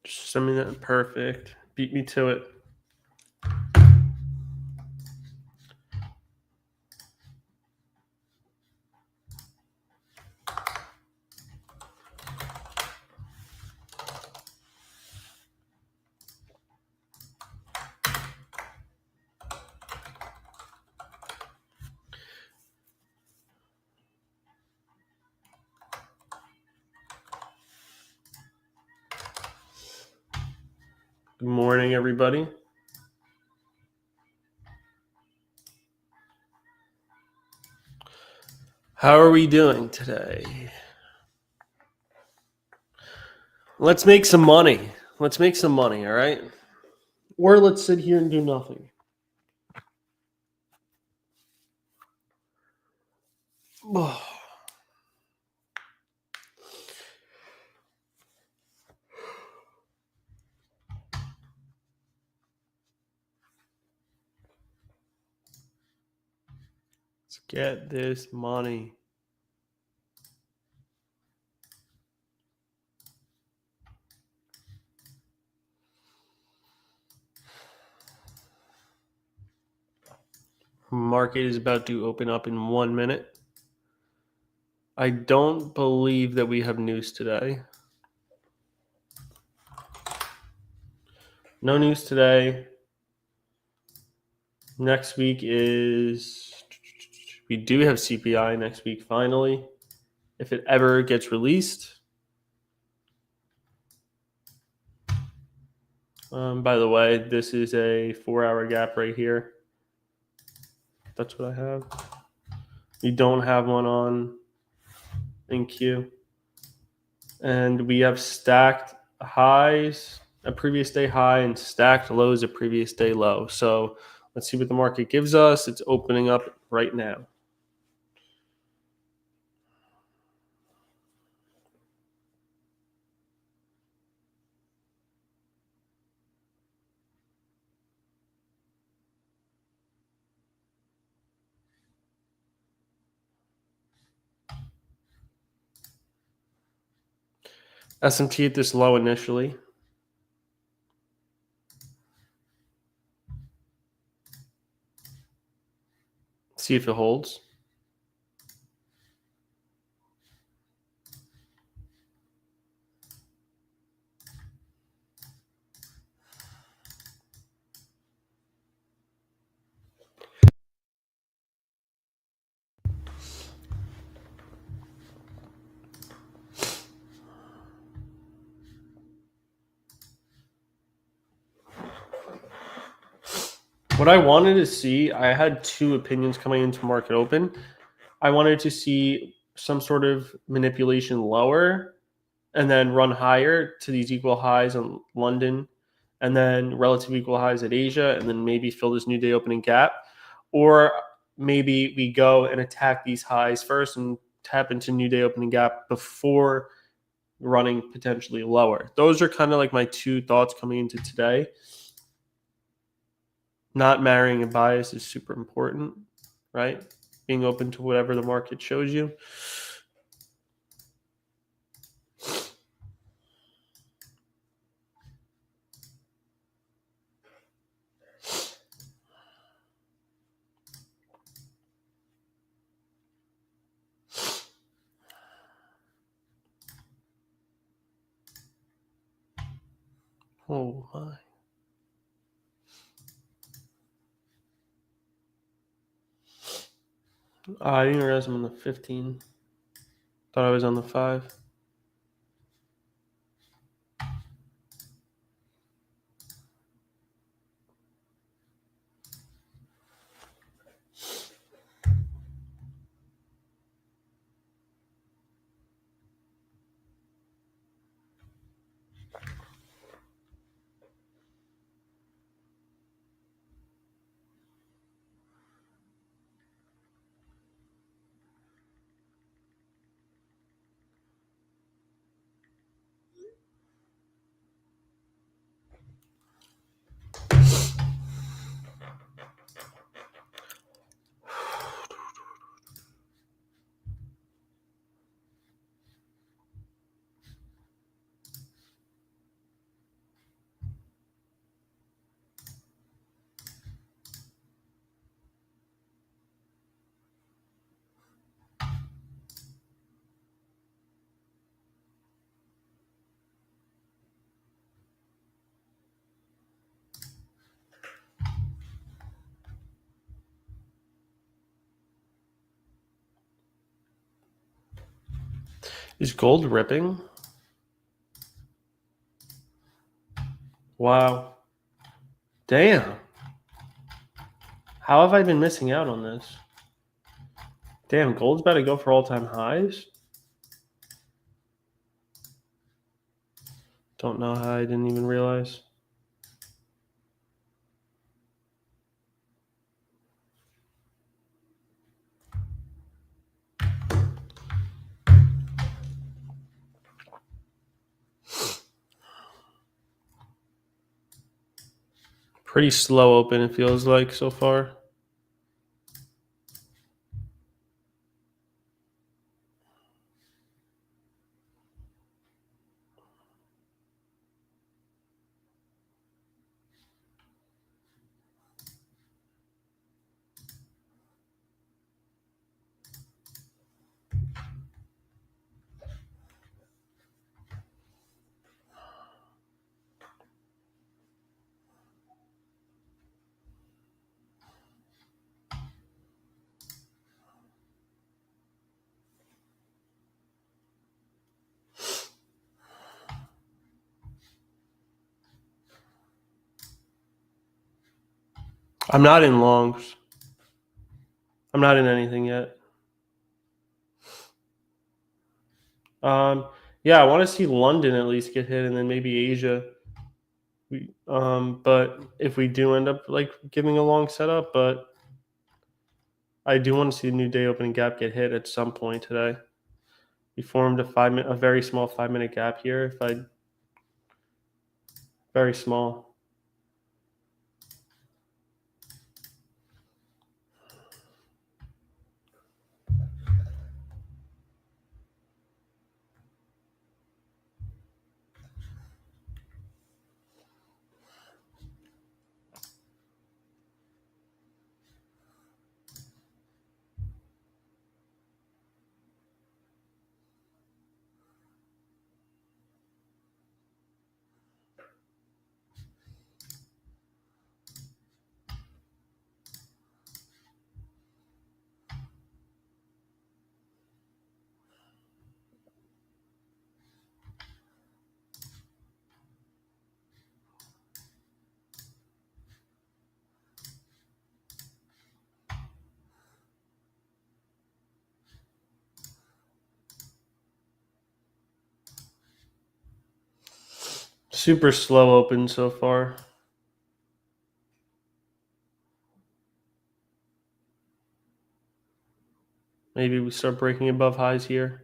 Just send me that. Perfect. Beat me to it. Good morning, everybody. How are we doing today? Let's make some money. Let's make some money, all right? Or let's sit here and do nothing. Oh. Let's get this money. Market is about to open up in 1 minute. I don't believe that we have news today. No news today. Next week we do have CPI next week finally, if it ever gets released. By the way, this is a 4-hour gap right here. That's what I have. You don't have one on NQ. And we have stacked highs, a previous day high, and stacked lows, a previous day low. So let's see what the market gives us. It's opening up right now. S&P at this low initially. See if it holds. What I wanted to see, I had two opinions coming into market open. I wanted to see some sort of manipulation lower and then run higher to these equal highs in London and then relative equal highs at Asia and then maybe fill this new day opening gap. Or maybe we go and attack these highs first and tap into new day opening gap before running potentially lower. Those are kind of like my two thoughts coming into today. Not marrying a bias is super important, right? Being open to whatever the market shows you. Oh my. I didn't realize I'm on the 15. Thought I was on the 5. Is gold ripping? Wow. Damn. How have I been missing out on this? Damn, gold's about to go for all-time highs? Don't know how I didn't even realize. Pretty slow open, it feels like, so far. I'm not in longs. I'm not in anything yet. Yeah, I want to see London at least get hit, and then maybe Asia. But if we do end up like giving a long setup, but I do want to see the new day opening gap get hit at some point today. We formed a very small 5-minute gap here. Very small. Super slow open so far. Maybe we start breaking above highs here.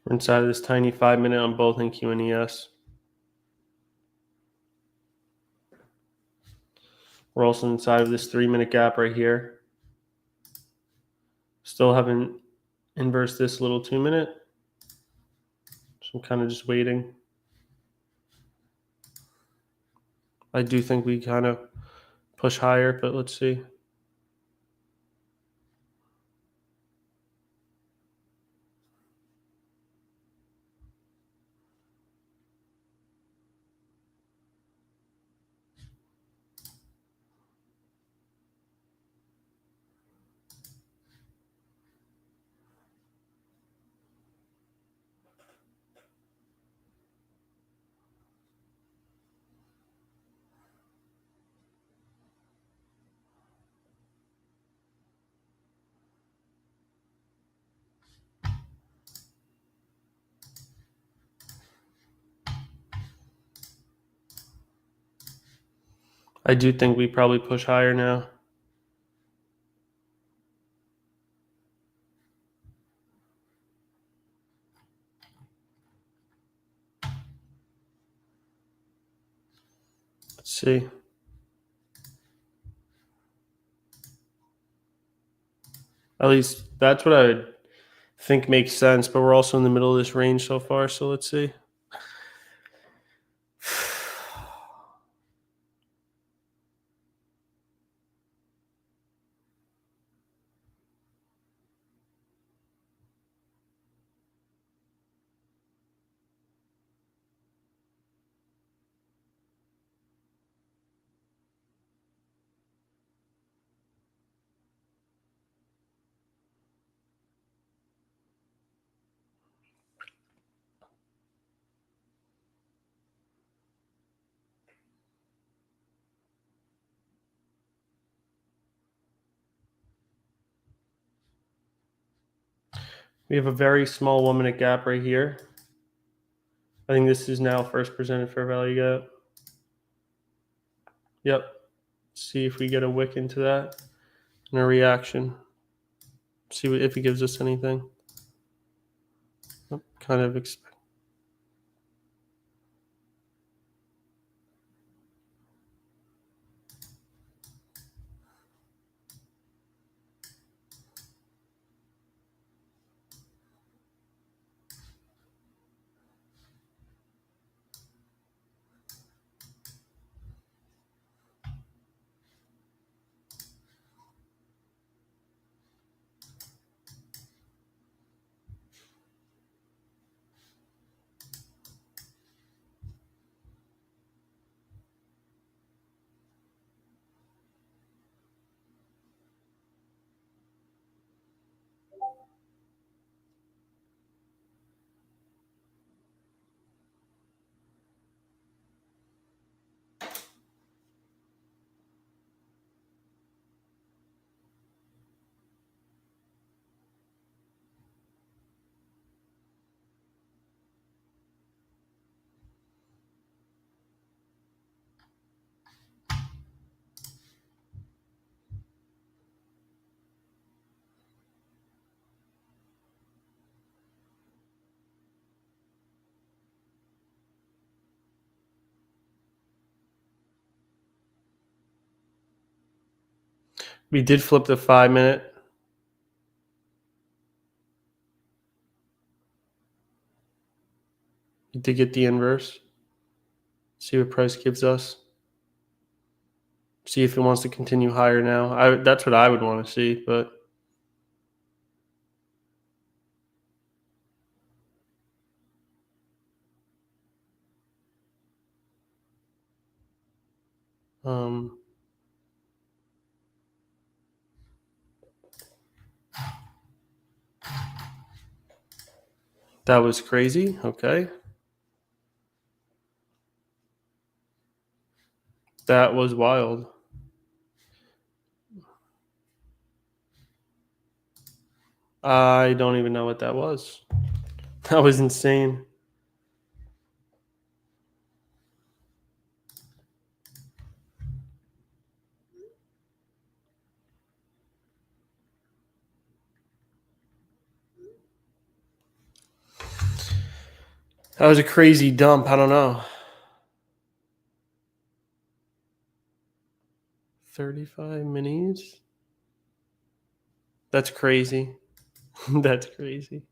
We're inside of this tiny 5-minute on both NQ and ES. We're also inside of this 3-minute gap right here. Still haven't inversed this little 2-minute. So I'm kind of just waiting. I do think we kind of push higher, but let's see. I do think we probably push higher now. Let's see. At least that's what I would think makes sense. But we're also in the middle of this range so far. So let's see. We have a very small 1 minute gap right here. I think this is now first presented fair value gap. Yep. See if we get a wick into that and a reaction. See if it gives us anything. Kind of expect. We did flip the 5 minute. We did get the inverse. See what price gives us. See if it wants to continue higher now. That's what I would want to see, but that was crazy. Okay. That was wild. I don't even know what that was. That was insane. That was a crazy dump. I don't know. 35 minis? That's crazy. That's crazy.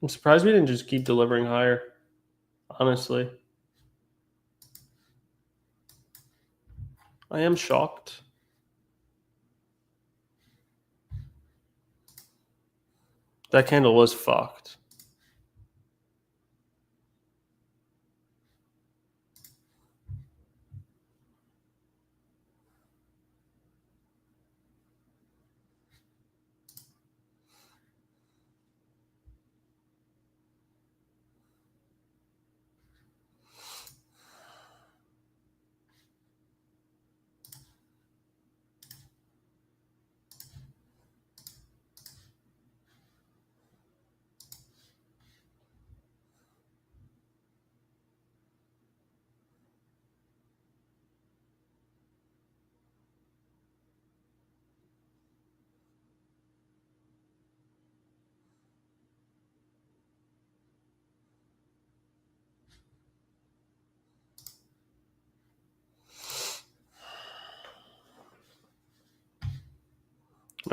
I'm surprised we didn't just keep delivering higher, honestly. I am shocked. That candle was fucked.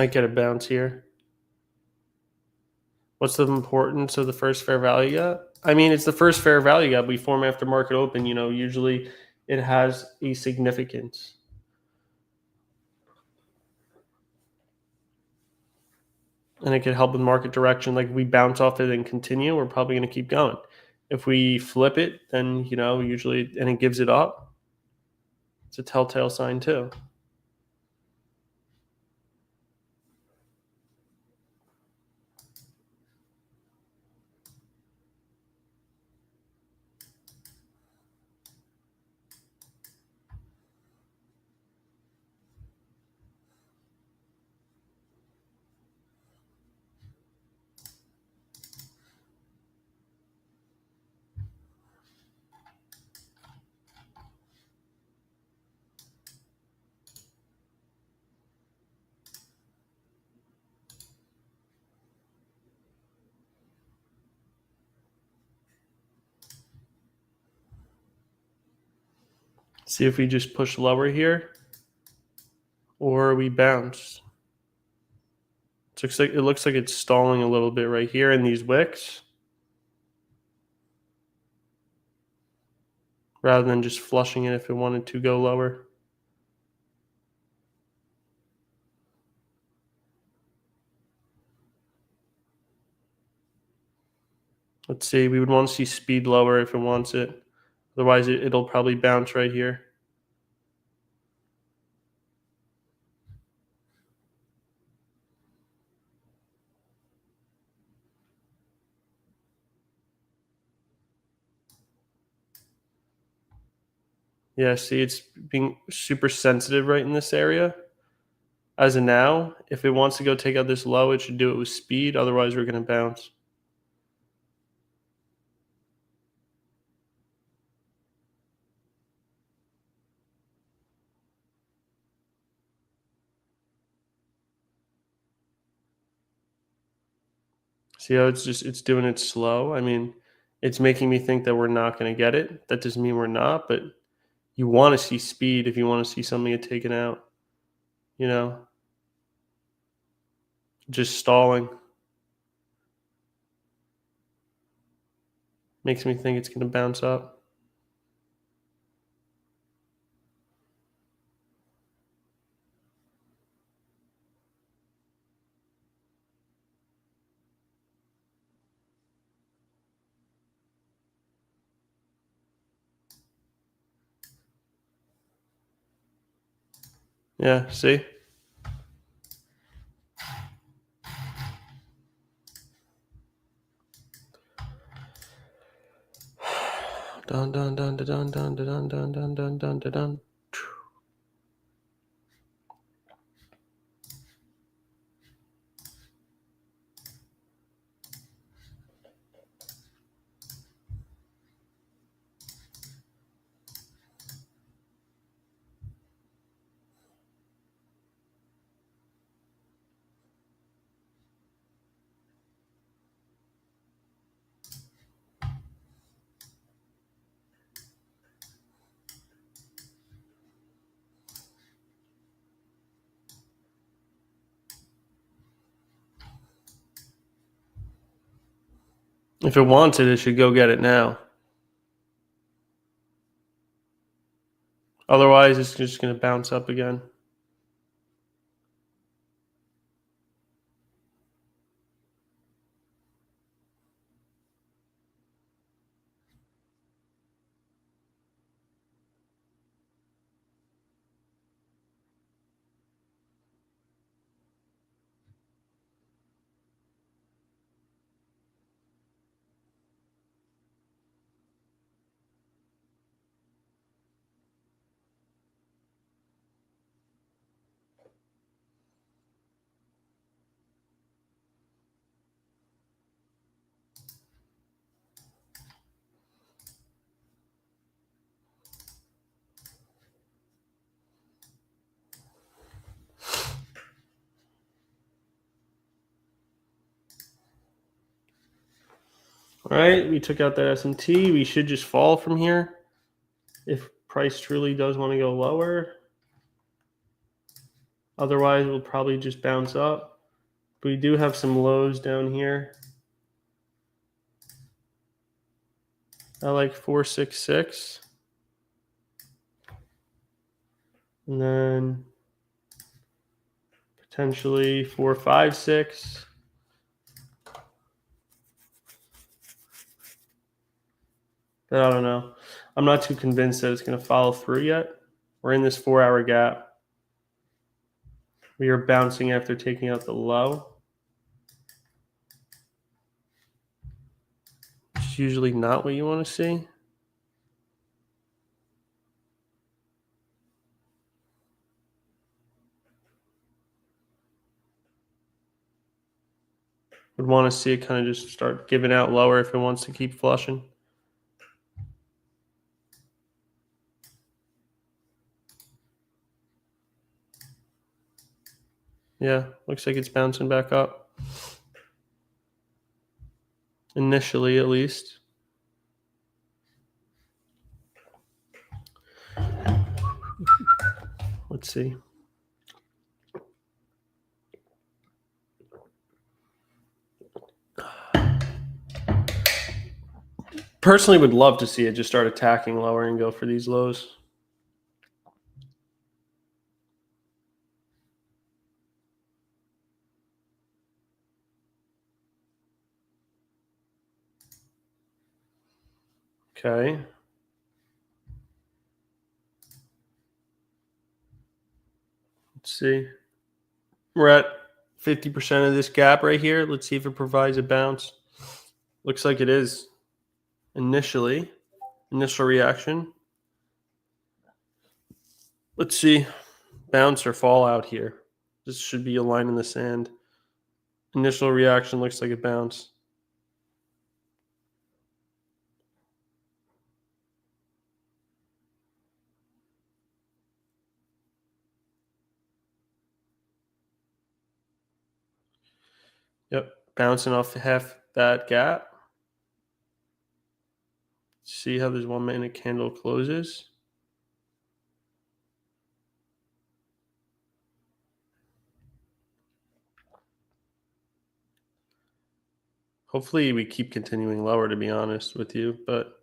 Might get a bounce here. What's the importance of the first fair value gap? I mean, it's the first fair value gap we form after market open. You know, usually it has a significance. And it could help with market direction. Like if we bounce off it and continue, we're probably going to keep going. If we flip it, then, you know, usually, and it gives it up, it's a telltale sign too. See if we just push lower here or we bounce. It looks like it's stalling a little bit right here in these wicks, rather than just flushing it if it wanted to go lower. Let's see, we would want to see speed lower if it wants it. Otherwise, it'll probably bounce right here. Yeah, see, it's being super sensitive right in this area. As of now, if it wants to go take out this low, it should do it with speed. Otherwise, we're going to bounce. See how it's doing it slow? I mean, it's making me think that we're not going to get it. That doesn't mean we're not, but you want to see speed if you want to see something get taken out, you know? Just stalling makes me think it's going to bounce up. Yeah, see? Dun dun dun dun dun dun dun dun dun dun dun dun dun. If it wants it, it should go get it now. Otherwise, it's just going to bounce up again. All right, we took out that S&T. We should just fall from here if price truly does want to go lower. Otherwise, we'll probably just bounce up. But we do have some lows down here. I like 466. And then potentially 456. But I don't know. I'm not too convinced that it's going to follow through yet. We're in this 4-hour gap. We are bouncing after taking out the low. It's usually not what you want to see. Would want to see it kind of just start giving out lower if it wants to keep flushing. Yeah, looks like it's bouncing back up. Initially, at least. Let's see. Personally, would love to see it just start attacking lower and go for these lows. Okay. Let's see. We're at 50% of this gap right here. Let's see if it provides a bounce. Looks like it is. Initial reaction. Let's see. Bounce or fall out here. This should be a line in the sand. Initial reaction looks like a bounce. Yep, bouncing off half that gap. See how this 1 minute candle closes. Hopefully we keep continuing lower, to be honest with you, but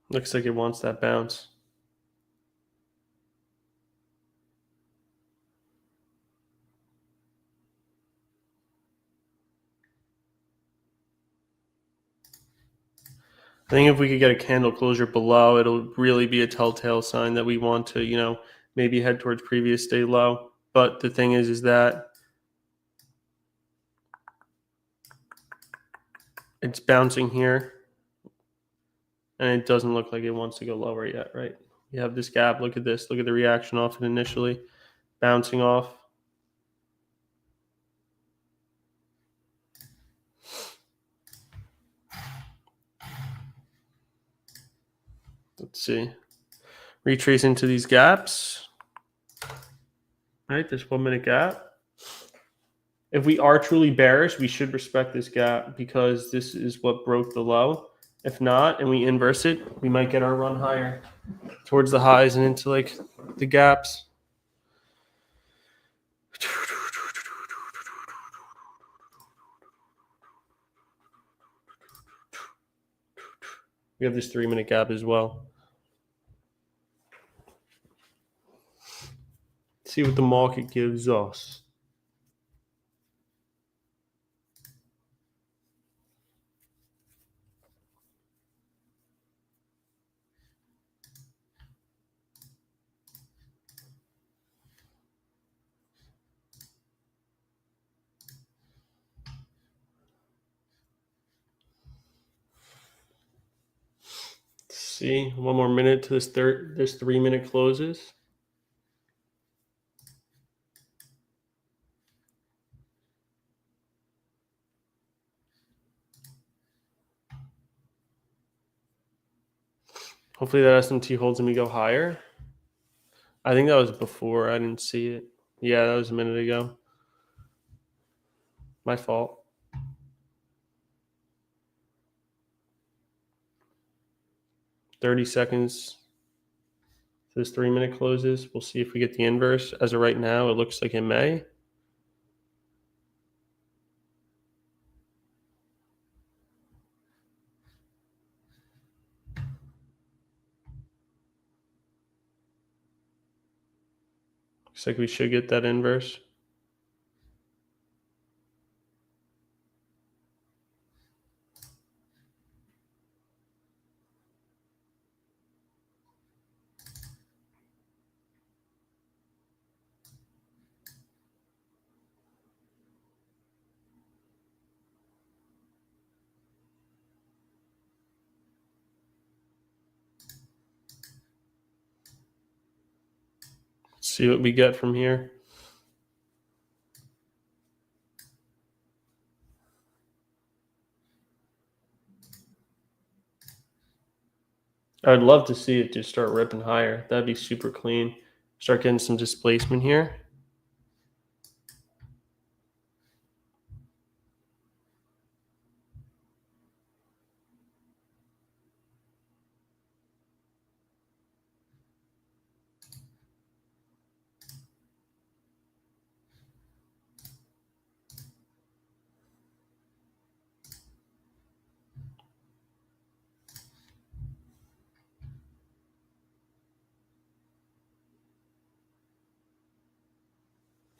looks like it wants that bounce. I think if we could get a candle closure below, it'll really be a telltale sign that we want to, maybe head towards previous day low. But the thing is that it's bouncing here, and it doesn't look like it wants to go lower yet, right? You have this gap. Look at this. Look at the reaction off it initially. Bouncing off. Let's see. Retrace into these gaps. Right, this 1 minute gap. If we are truly bearish, we should respect this gap because this is what broke the low. If not, and we inverse it, we might get our run higher towards the highs and into like the gaps. We have this 3 minute gap as well. See what the market gives us. See, 1 more minute to this 3 minute closes. Hopefully that SMT holds and we go higher. I think that was before. I didn't see it. Yeah, that was a minute ago. My fault. $30 seconds. This 3-minute closes. We'll see if we get the inverse. As of right now, it looks like it may. Looks like we should get that inverse. Let's see what we get from here. I'd love to see it just start ripping higher. That'd be super clean. Start getting some displacement here.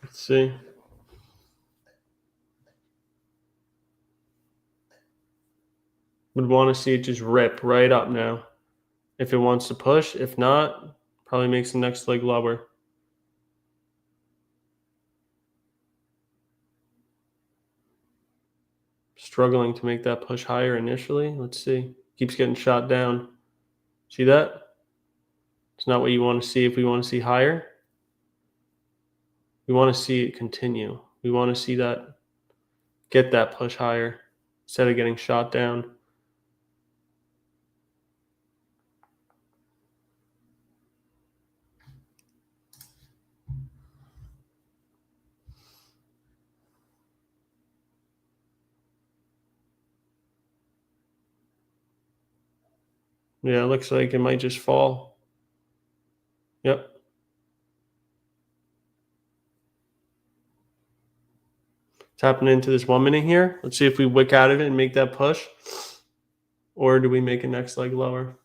Let's see. Would want to see it just rip right up now. If it wants to push. If not, probably makes the next leg lower. Struggling to make that push higher initially. Let's see. Keeps getting shot down. See that? It's not what you want to see if we want to see higher. We want to see it continue. We want to see that, get that push higher instead of getting shot down. Yeah, it looks like it might just fall. Yep. Tapping into this 1 minute here. Let's see if we wick out of it and make that push. Or do we make a next leg lower?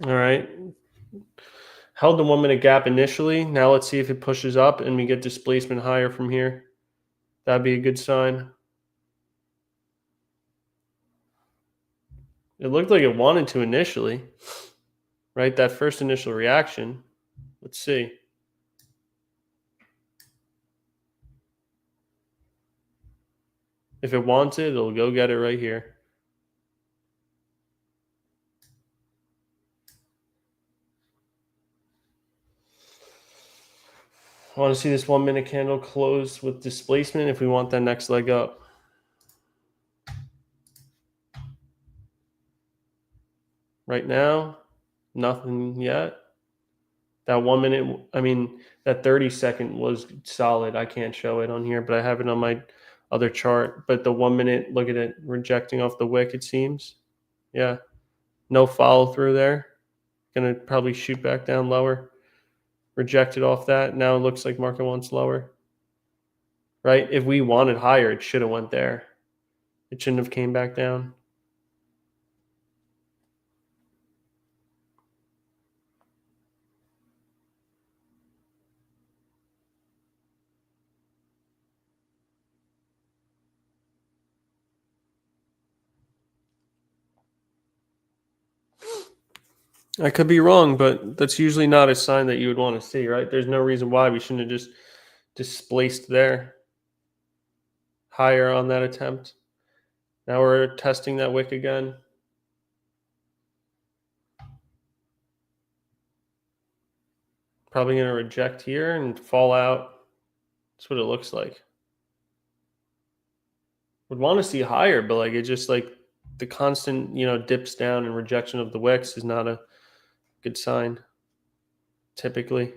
All right. Held the 1 minute gap initially. Now let's see if it pushes up and we get displacement higher from here. That'd be a good sign. It looked like it wanted to initially, right? That first initial reaction. Let's see. If it wants it, it'll go get it right here. I want to see this 1 minute candle close with displacement if we want that next leg up. Right now, nothing yet. That 1 minute, that 30-second was solid. I can't show it on here, but I have it on my other chart. But the 1 minute, look at it, rejecting off the wick, it seems. Yeah. No follow through there. Going to probably shoot back down lower. Rejected off that. Now it looks like market wants lower. Right? If we wanted higher, it should have went there. It shouldn't have came back down. I could be wrong, but that's usually not a sign that you would want to see, right? There's no reason why we shouldn't have just displaced there higher on that attempt. Now we're testing that wick again. Probably going to reject here and fall out. That's what it looks like. Would want to see higher, but like it just like the constant, dips down and rejection of the wicks is not a good sign typically.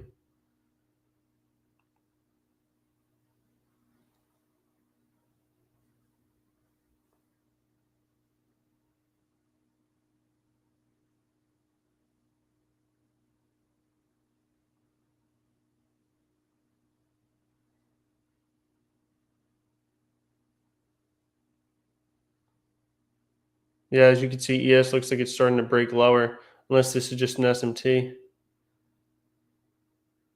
Yeah, as you can see, ES looks like it's starting to break lower, unless this is just an SMT.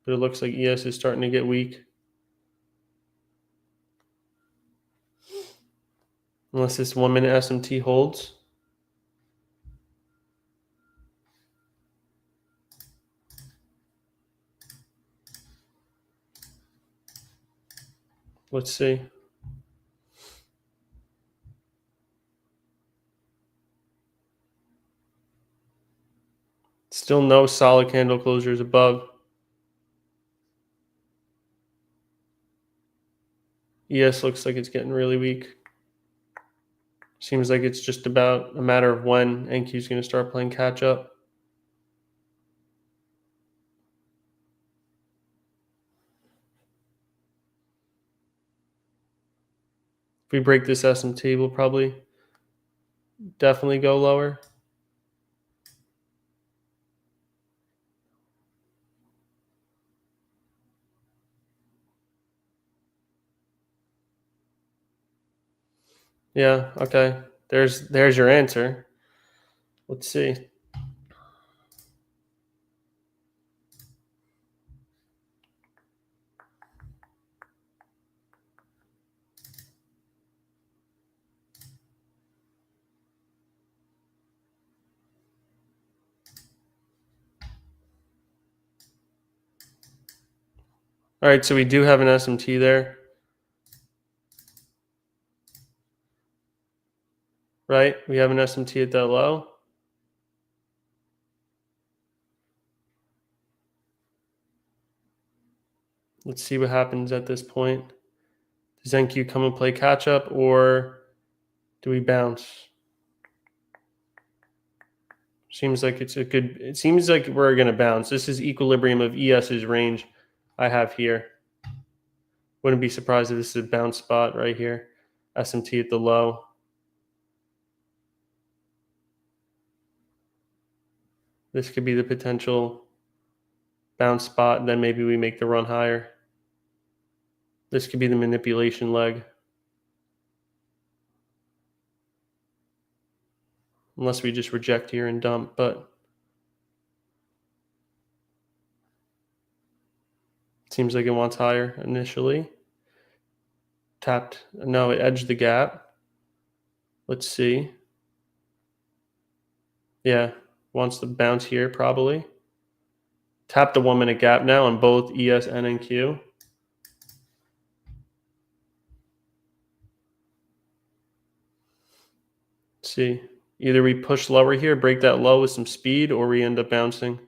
But it looks like ES is starting to get weak. Unless this 1 minute SMT holds. Let's see. Still no solid candle closures above. ES looks like it's getting really weak. Seems like it's just about a matter of when NQ is going to start playing catch up. If we break this SMT, we'll probably definitely go lower. Yeah, okay. There's your answer. Let's see. All right, so we do have an SMT there. Right? We have an SMT at that low. Let's see what happens at this point. Does NQ come and play catch up, or do we bounce? Seems like it seems like we're going to bounce. This is equilibrium of ES's range I have here. Wouldn't be surprised if this is a bounce spot right here. SMT at the low. This could be the potential bounce spot, and then maybe we make the run higher. This could be the manipulation leg. Unless we just reject here and dump, but it seems like it wants higher initially. Tapped, no, it edged the gap. Let's see. Yeah, wants to bounce here probably. Tap the 1 minute gap now on both ES and NQ. Let's see. Either we push lower here, break that low with some speed, or we end up bouncing.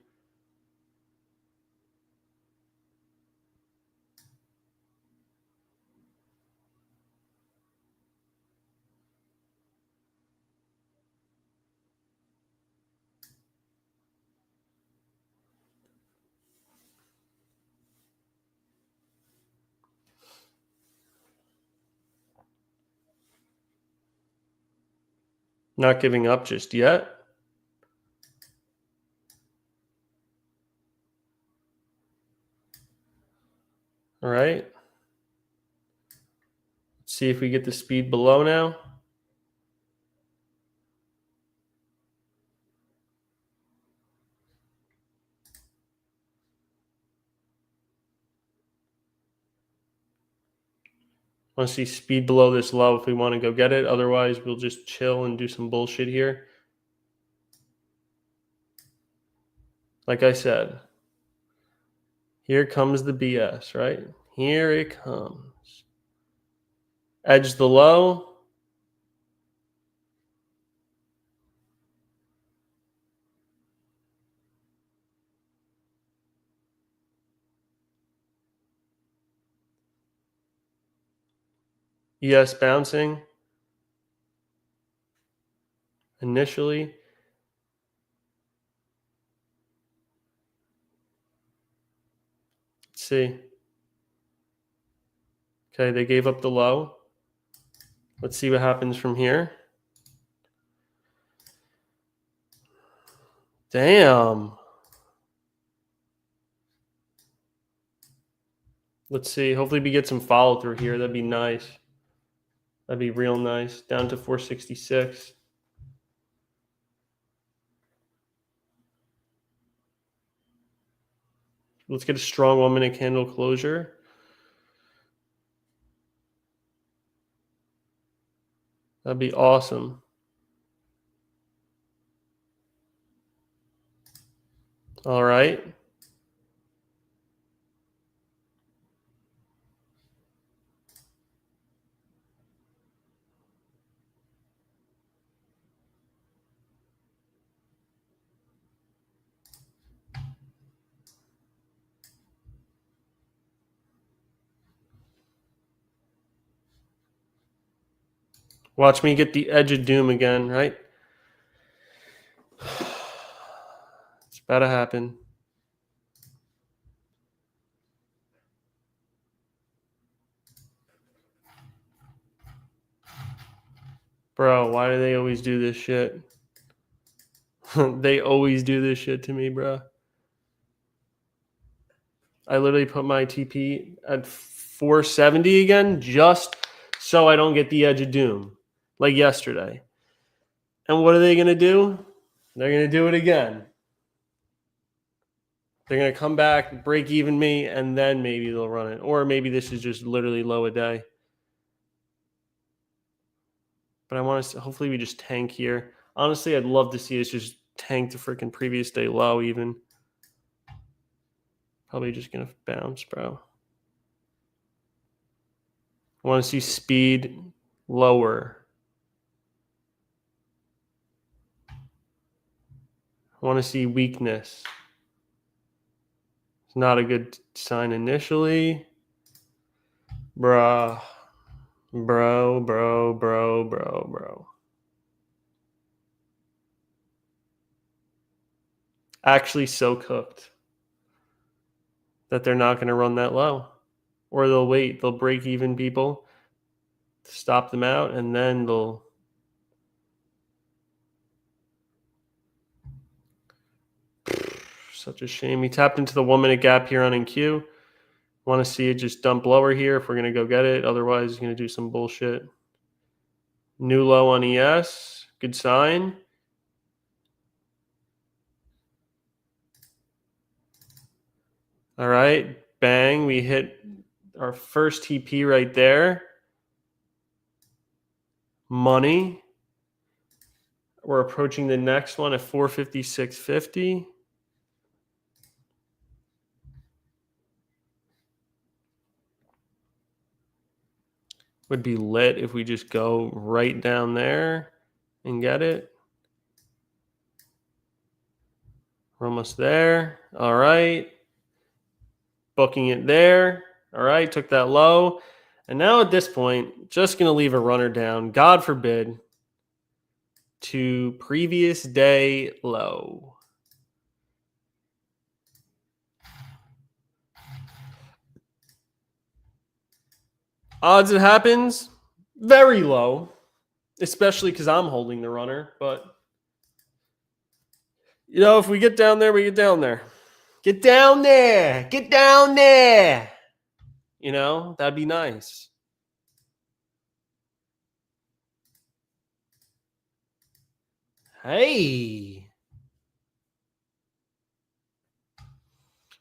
Not giving up just yet. All right. Let's see if we get the speed below now. Want to see speed below this low if we want to go get it. Otherwise, we'll just chill and do some bullshit here. Like I said, here comes the BS, right? Here it comes. Edge the low. ES bouncing initially. Let's see. Okay, they gave up the low. Let's see what happens from here. Damn. Let's see. Hopefully we get some follow through here. That'd be nice. That'd be real nice. Down to 466. Let's get a strong 1 minute candle closure. That'd be awesome. All right. Watch me get the edge of doom again, right? It's about to happen. Bro, why do they always do this shit? They always do this shit to me, bro. I literally put my TP at 470 again just so I don't get the edge of doom like yesterday. And what are they going to do? They're going to do it again. They're going to come back, break even me, and then maybe they'll run it. Or maybe this is just literally low a day. But I want to hopefully we just tank here. Honestly, I'd love to see us just tank the freaking previous day low even. Probably just going to bounce, bro. I want to see speed lower. I want to see weakness. It's not a good sign initially. Bro. Actually so cooked that they're not going to run that low. Or they'll wait. They'll break even people, stop them out, and then they'll... Such a shame. He tapped into the 1 minute gap here on NQ. Want to see it just dump lower here if we're going to go get it. Otherwise, he's going to do some bullshit. New low on ES. Good sign. All right. Bang. We hit our first TP right there. Money. We're approaching the next one at 456.50. Would be lit if we just go right down there and get it. We're almost there. All right. Booking it there. All right. Took that low. And now at this point, just going to leave a runner down, God forbid, to previous day low. Odds it happens, very low, especially because I'm holding the runner. But, you know, if we get down there, we get down there. Get down there. Get down there. You know, that'd be nice. Hey.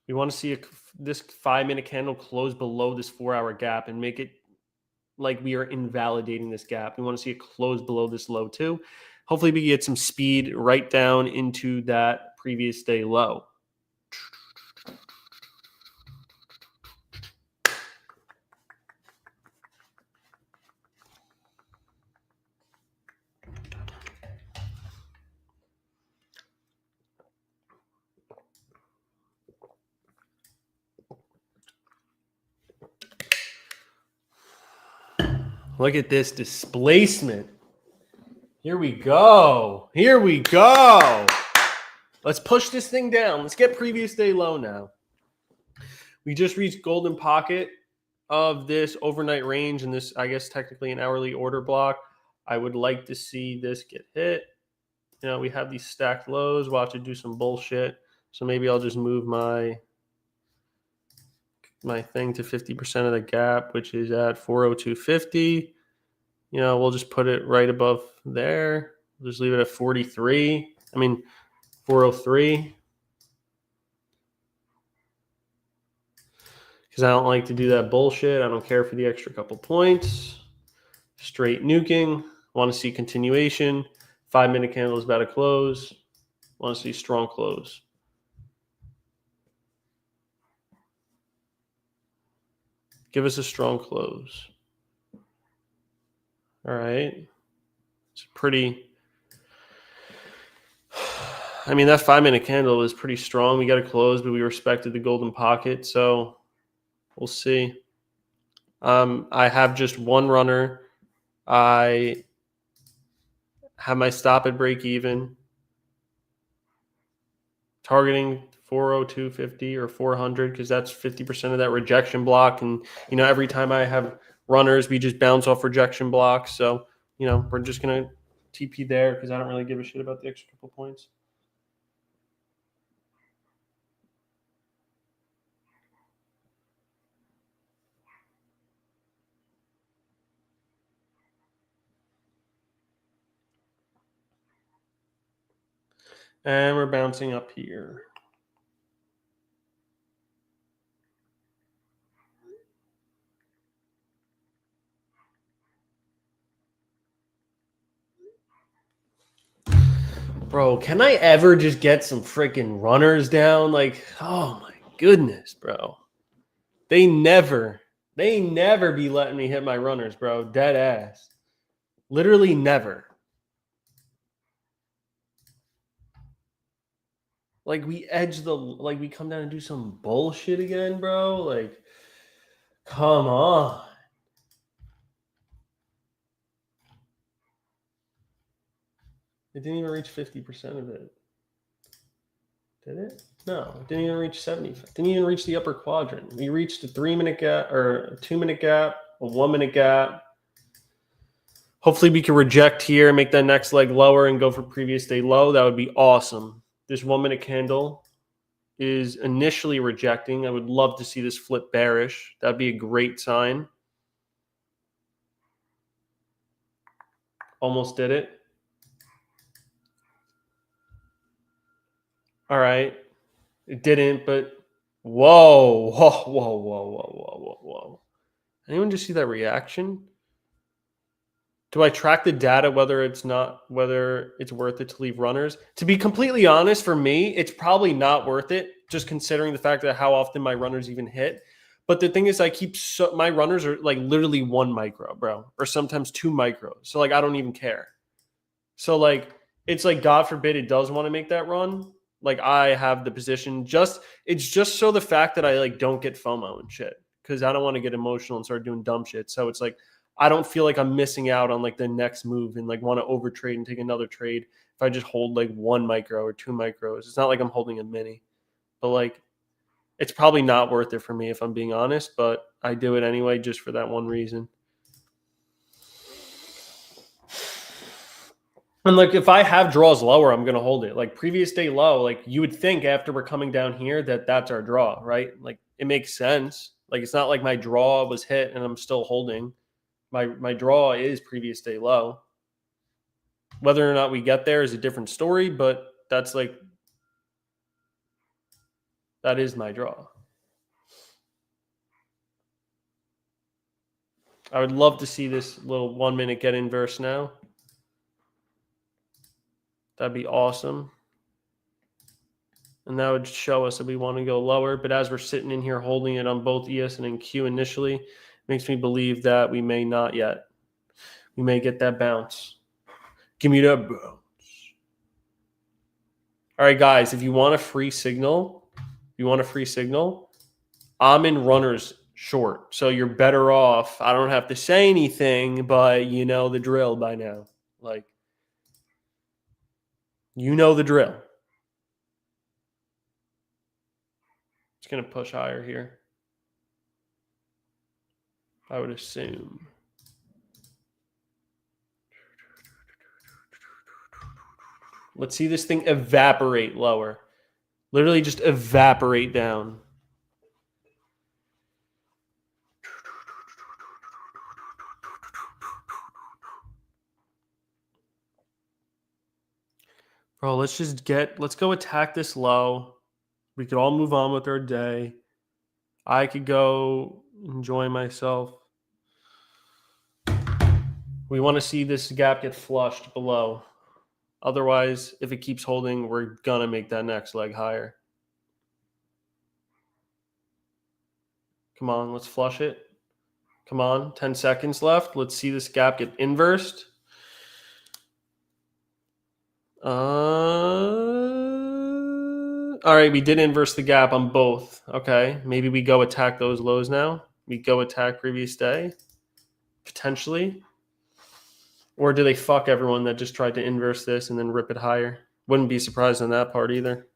We want to see this 5 minute candle close below this 4 hour gap and make it like we are invalidating this gap. We want to see it close below this low too. Hopefully we get some speed right down into that previous day low. Look at this displacement. Here we go. Here we go. Let's push this thing down. Let's get previous day low now. We just reached golden pocket of this overnight range, and this, I guess, technically an hourly order block. I would like to see this get hit. You know, we have these stacked lows. Watch it do some bullshit. So maybe I'll just move my thing to 50% of the gap, which is at 402.50. You know, we'll just put it right above there. We'll just leave it at 43. I mean, 403. Because I don't like to do that bullshit. I don't care for the extra couple points. Straight nuking. Want to see continuation. 5-minute candle is about to close. Want to see strong close. Give us a strong close. All right. It's pretty. I mean, that 5-minute candle was pretty strong. We got to close, but we respected the golden pocket. So we'll see. I have just one runner. I have my stop at break even. Targeting 402.50 or 400 because that's 50% of that rejection block. And, you know, every time I have runners, we just bounce off rejection blocks. So, you know, we're just going to TP there because I don't really give a shit about the extra couple points. And we're bouncing up here. Bro, can I ever just get some freaking runners down? Like, oh my goodness, bro. They never be letting me hit my runners, bro. Dead ass. Literally never. Like we we come down and do some bullshit again, bro. Like, come on. It didn't even reach 50% of it. Did it? No, it didn't even reach 70. Didn't even reach the upper quadrant. We reached a 3-minute gap or a 2-minute gap, a 1-minute gap. Hopefully we can reject here, make that next leg lower and go for previous day low. That would be awesome. This 1-minute candle is initially rejecting. I would love to see this flip bearish. That'd be a great sign. Almost did it. All right. It didn't, but whoa. Whoa. Anyone just see that reaction? Do I track the data whether it's worth it to leave runners? To be completely honest, for me, it's probably not worth it, just considering the fact that how often my runners even hit. But the thing is, my runners are like literally 1 micro, bro, or sometimes 2 micros. So like I don't even care. So like it's like God forbid it does want to make that run. Like I have the position. It's just so the fact that I like don't get FOMO and shit because I don't want to get emotional and start doing dumb shit. So it's like I don't feel like I'm missing out on like the next move and like want to overtrade and take another trade if I just hold like 1 micro or 2 micros. It's not like I'm holding a mini, but like it's probably not worth it for me if I'm being honest, but I do it anyway just for that one reason. And like if I have draws lower, I'm going to hold it. Like previous day low, like you would think after we're coming down here that that's our draw, right? Like it makes sense. Like it's not like my draw was hit and I'm still holding. My draw is previous day low. Whether or not we get there is a different story, but that is my draw. I would love to see this little 1-minute get inverse now. That'd be awesome. And that would show us that we want to go lower. But as we're sitting in here holding it on both ES and NQ initially, it makes me believe that we may not yet. We may get that bounce. Give me that bounce. All right, guys, if you want a free signal, I'm in runners short. So you're better off. I don't have to say anything, but you know the drill by now. Like, you know the drill. It's going to push higher here, I would assume. Let's see this thing evaporate lower. Literally just evaporate down. Bro, let's go attack this low. We could all move on with our day. I could go enjoy myself. We want to see this gap get flushed below. Otherwise, if it keeps holding, we're going to make that next leg higher. Come on, let's flush it. Come on, 10 seconds left. Let's see this gap get inversed. All right, we did inverse the gap on both. Okay, maybe we go attack those lows now. We go attack previous day, potentially. Or do they fuck everyone that just tried to inverse this and then rip it higher? Wouldn't be surprised on that part either.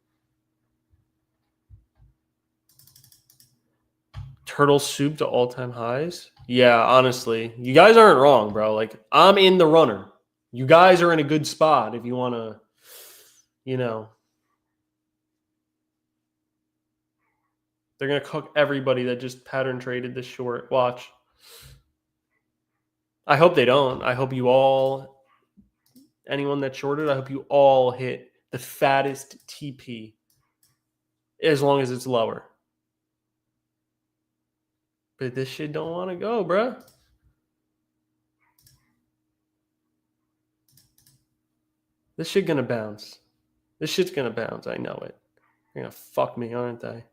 Turtle soup to all-time highs? Yeah, honestly. You guys aren't wrong, bro. Like, I'm in the runner. You guys are in a good spot if you want to, you know. They're going to cook everybody that just pattern traded this short. Watch. I hope they don't. I hope you all, anyone that shorted, I hope you all hit the fattest TP as long as it's lower. But this shit don't want to go, bruh. This shit gonna bounce. This shit's gonna bounce. I know it. They're gonna fuck me, aren't they?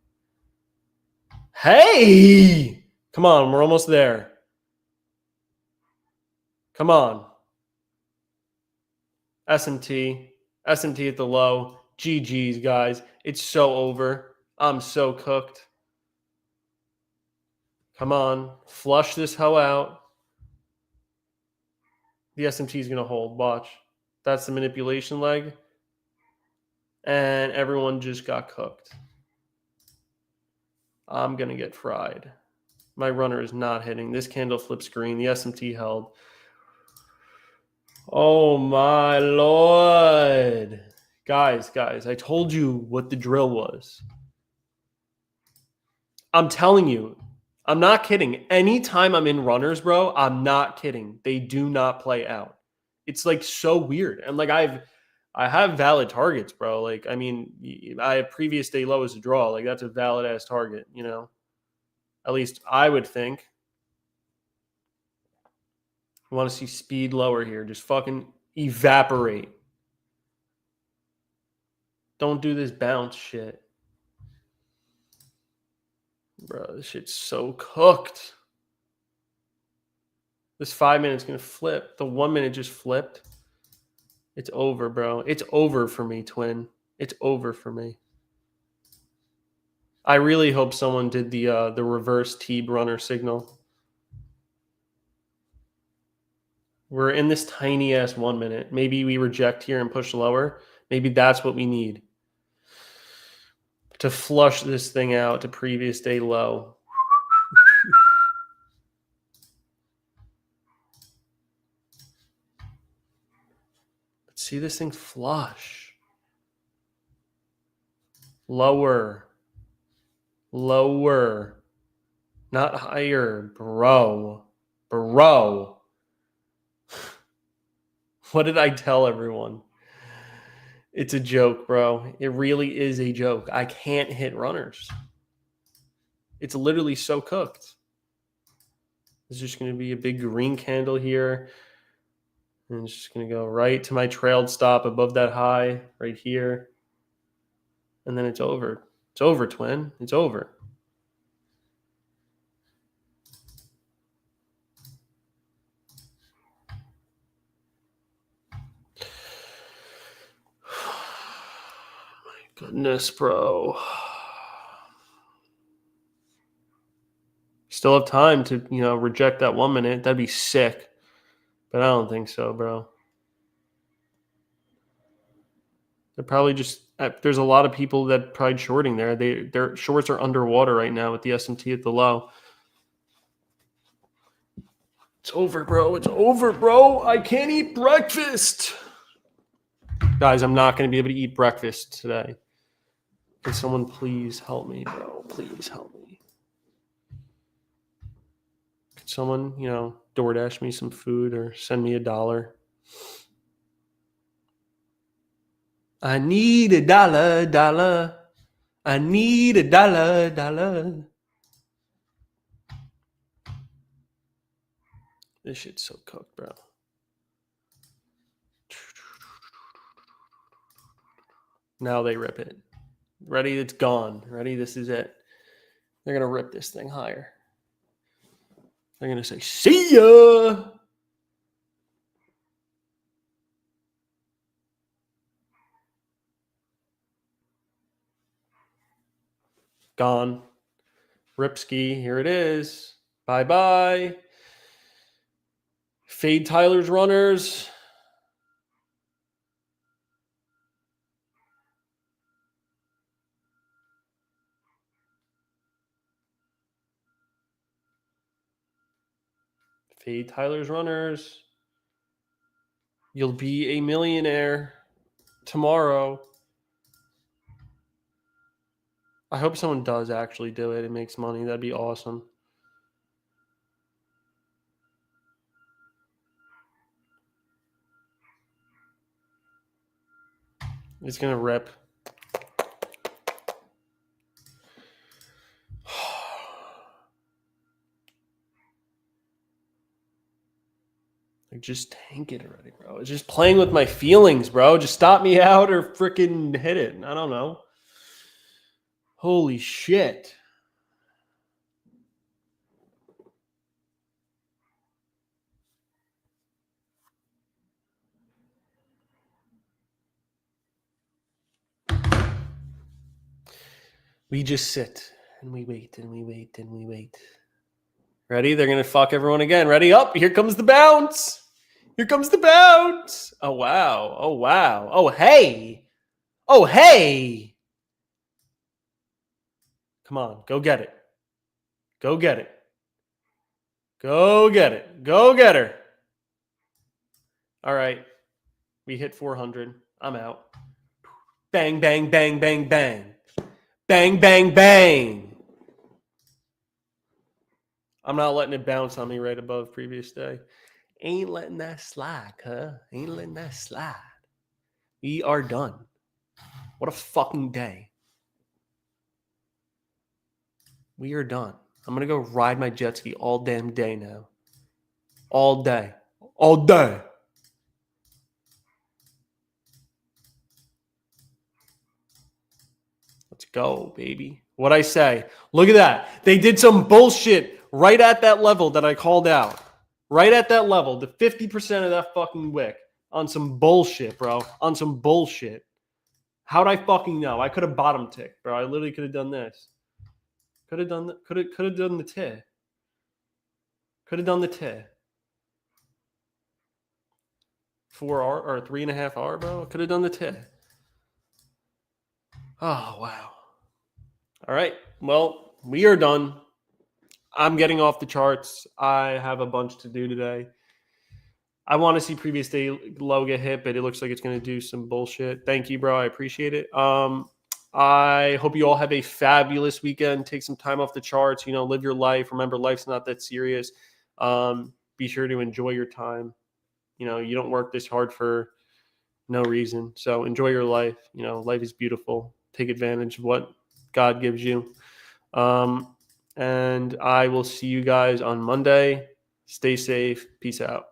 Hey! Come on, we're almost there. Come on. SMT. SMT at the low. GG's, guys. It's so over. I'm so cooked. Come on. Flush this hoe out. The SMT is going to hold. Watch. That's the manipulation leg. And everyone just got cooked. I'm going to get fried. My runner is not hitting. This candle flips green. The SMT held. Oh, my Lord. Guys, I told you what the drill was. I'm telling you. I'm not kidding. Anytime I'm in runners, bro, I'm not kidding. They do not play out. It's like so weird. And like I have valid targets, bro. Like, I mean, I have previous day low as a draw. Like, that's a valid ass target, you know? At least I would think. I want to see speed lower here. Just fucking evaporate. Don't do this bounce shit. Bro, this shit's so cooked. This 5 minutes going to flip. The 1 minute just flipped. It's over, bro. It's over for me, twin. It's over for me. I really hope someone did the reverse T runner signal. We're in this tiny ass 1 minute. Maybe we reject here and push lower. Maybe that's what we need to flush this thing out to previous day low. Let's see this thing flush. Lower. Lower. Not higher, bro. Bro. What did I tell everyone? It's a joke, bro. It really is a joke. I can't hit runners. It's literally so cooked. It's just going to be a big green candle here. And it's just going to go right to my trailed stop above that high right here. And then it's over. It's over, twin. It's over. Goodness, bro. Still have time to, reject that 1 minute. That'd be sick. But I don't think so, bro. They're probably just there's a lot of people that tried shorting there. Their shorts are underwater right now with the S&T at the low. It's over, bro. It's over, bro. I can't eat breakfast. Guys, I'm not going to be able to eat breakfast today. Can someone please help me, bro? Please help me. Can someone, DoorDash me some food or send me $1? I need $1. I need $1. This shit's so cooked, bro. Now they rip it. Ready? It's gone. Ready? This is it. They're going to rip this thing higher. They're going to say, see ya. Gone. Ripski. Here it is. Bye-bye. Fade Tyler's runners. Fade Tyler's runners. You'll be a millionaire tomorrow. I hope someone does actually do it and makes money. That'd be awesome. It's going to rip. Like, just tank it already, bro. It's just playing with my feelings, bro. Just stop me out or freaking hit it. I don't know. Holy shit. We just sit and we wait and we wait and we wait. Ready? They're going to fuck everyone again. Ready? Up. Here comes the bounce. Here comes the bounce. Oh, wow. Oh, wow. Oh, hey. Oh, hey. Come on. Go get it. Go get it. Go get it. Go get her. All right. We hit 400. I'm out. Bang, bang, bang, bang, bang. Bang, bang, bang. I'm not letting it bounce on me right above previous day. Ain't letting that slide, huh? Ain't letting that slide. We are done. What a fucking day. We are done. I'm going to go ride my jet ski all damn day now. All day. All day. Let's go, baby. What'd I say? Look at that. They did some bullshit right at that level that I called out. Right at that level. The 50% of that fucking wick. On some bullshit, bro. On some bullshit. How'd I fucking know? I could have bottom ticked, bro. I literally could have done this. Could have done the T. Could have done the T. 4R or 3.5R, bro. Could have done the T. Oh, wow. All right. Well, we are done. I'm getting off the charts. I have a bunch to do today. I want to see previous day low get hit, but it looks like it's going to do some bullshit. Thank you, bro. I appreciate it. I hope you all have a fabulous weekend. Take some time off the charts. Live your life. Remember, life's not that serious. Be sure to enjoy your time. You don't work this hard for no reason. So enjoy your life. Life is beautiful. Take advantage of what God gives you. And I will see you guys on Monday. Stay safe. Peace out.